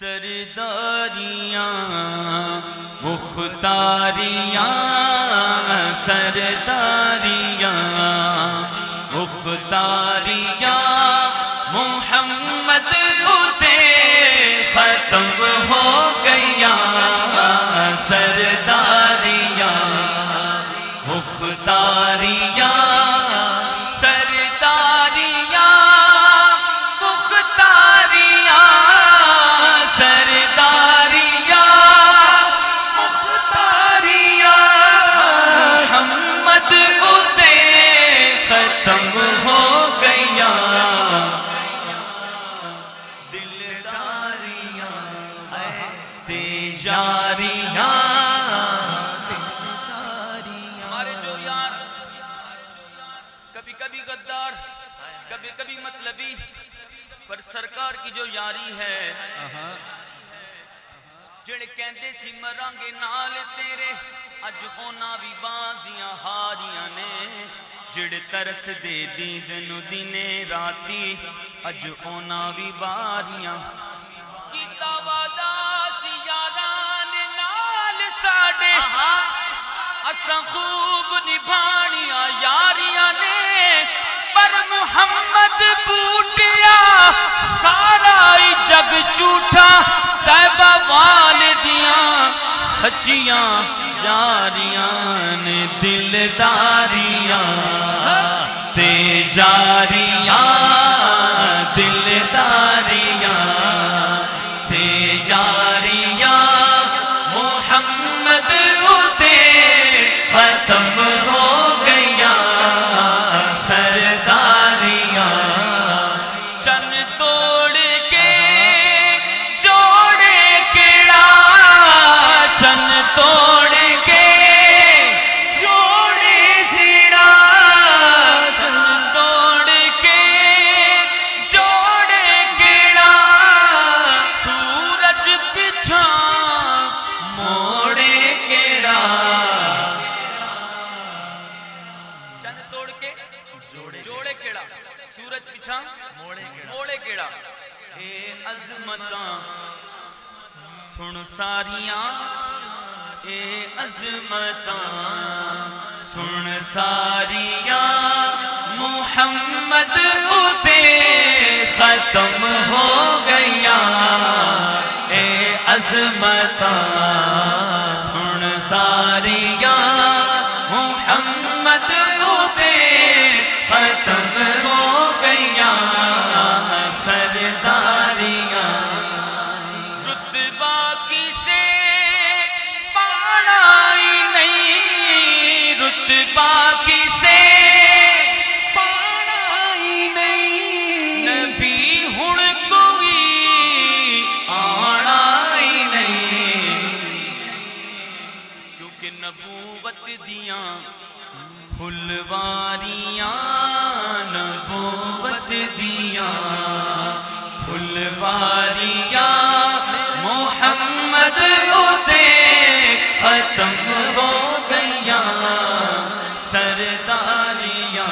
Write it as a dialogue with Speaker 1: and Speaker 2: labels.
Speaker 1: سرداریاں مختاریاں سرداریاں مختاریاں محمد اتے ختم ہو گیا سرداریاں مختاریاں ختم ہو گیا دلداریاں تیجاریاں ہمارے جو یار کبھی کبھی غدار کبھی کبھی مطلبی پر سرکار کی جو یاری ہے جڑے کہندے سی مرانگے نال تیرے اج ہونا بھی بازیاں ہاریاں نے جڑ ترس دے دیدن دینے راتی اج اونا بھی باریاں کیتا وعدہ سی یاران نال ساڑے اساں خوب نبھانیاں یاریاں نے پر محمد بوٹیا سارا ہی جگ جھوٹا طیبہ والدیاں سچیاں یاریاں نے دلداریاں تیجاریاں دلداریاں تیجاریاں محمد اتے ختم ہو گیا سرداریاں چن توڑ کے جوڑے کیڑا چن توڑ کے جوڑے کیڑا سورج پیچھا موڑے کیڑا اے عظمتاں سن ساریاں اے عظمتاں سن ساریاں محمد اتے ختم ہو گیا اے عظمتاں سن ساریاں محمد اتے ختم ہو گیا سرداریاں رتبہ کسے پانا ہی نہیں رتبہ کسے پانا ہی نہیں نبی ہن کوئی آنا ہی نہیں کیونکہ نبوت دیاں پھلواریاں نبوت دیاں پھلواریاں محمد اتے ختم ہو گیا سرداریاں